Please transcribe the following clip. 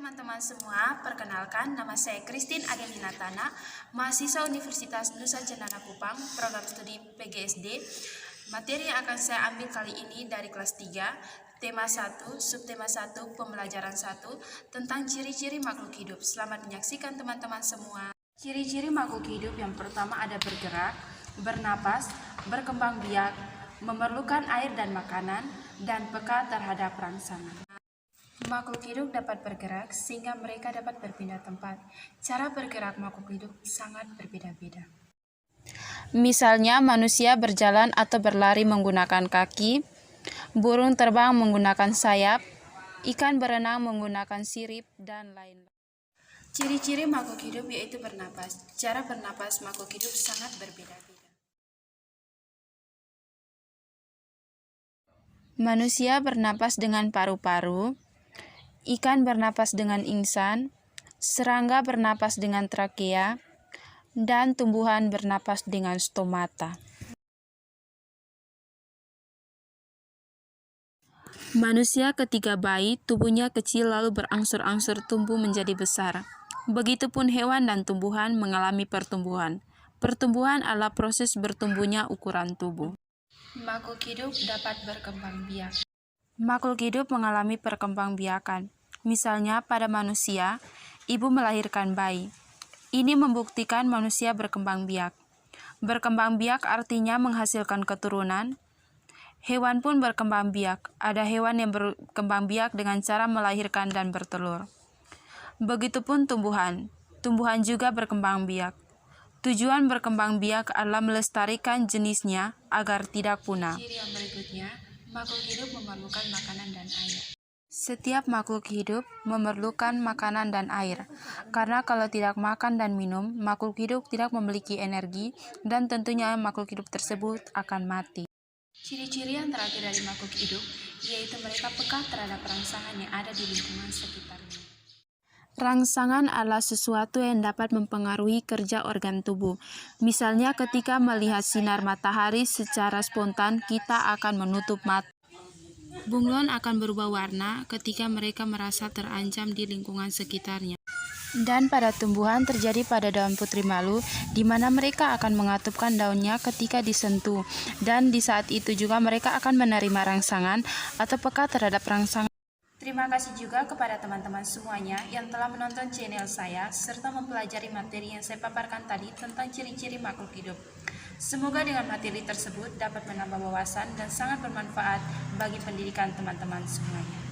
teman-teman semua, perkenalkan nama saya Christine Adelinatana, mahasiswa Universitas Nusa Cendana Kupang, program studi PGSD. Materi yang akan saya ambil kali ini dari kelas 3, tema 1, subtema 1, pembelajaran 1, tentang ciri-ciri makhluk hidup. Selamat menyaksikan teman-teman semua. Ciri-ciri makhluk hidup yang pertama ada bergerak, bernapas, berkembang biak, memerlukan air dan makanan, dan peka terhadap rangsangan. Makhluk hidup dapat bergerak sehingga mereka dapat berpindah tempat. Cara bergerak makhluk hidup sangat berbeda-beda. Misalnya manusia berjalan atau berlari menggunakan kaki, burung terbang menggunakan sayap, ikan berenang menggunakan sirip, dan lain-lain. Ciri-ciri makhluk hidup yaitu bernapas. Cara bernapas makhluk hidup sangat berbeda-beda. Manusia bernapas dengan paru-paru, ikan bernapas dengan ingsan, serangga bernapas dengan trakea, dan tumbuhan bernapas dengan stomata. Manusia ketika bayi, tubuhnya kecil lalu berangsur-angsur tumbuh menjadi besar. Begitupun hewan dan tumbuhan mengalami pertumbuhan. Pertumbuhan adalah proses bertumbuhnya ukuran tubuh. Makhluk hidup dapat berkembang biak. Makhluk hidup mengalami perkembangbiakan. Misalnya pada manusia, ibu melahirkan bayi. Ini membuktikan manusia berkembang biak. Berkembang biak artinya menghasilkan keturunan. Hewan pun berkembang biak. Ada hewan yang berkembang biak dengan cara melahirkan dan bertelur. Begitupun tumbuhan. Tumbuhan juga berkembang biak. Tujuan berkembang biak adalah melestarikan jenisnya agar tidak punah. Ciri yang berikutnya, makhluk hidup memerlukan makanan dan air. Setiap makhluk hidup memerlukan makanan dan air, karena kalau tidak makan dan minum, makhluk hidup tidak memiliki energi dan tentunya makhluk hidup tersebut akan mati. Ciri-ciri yang terakhir dari makhluk hidup yaitu mereka peka terhadap rangsangan yang ada di lingkungan sekitarnya. Rangsangan adalah sesuatu yang dapat mempengaruhi kerja organ tubuh. Misalnya ketika melihat sinar matahari secara spontan, kita akan menutup mata. Bunglon akan berubah warna ketika mereka merasa terancam di lingkungan sekitarnya. Dan pada tumbuhan terjadi pada daun putri malu, di mana mereka akan mengatupkan daunnya ketika disentuh. Dan di saat itu juga mereka akan menerima rangsangan atau peka terhadap rangsangan. Terima kasih juga kepada teman-teman semuanya yang telah menonton channel saya serta mempelajari materi yang saya paparkan tadi tentang ciri-ciri makhluk hidup. Semoga dengan materi tersebut dapat menambah wawasan dan sangat bermanfaat bagi pendidikan teman-teman semuanya.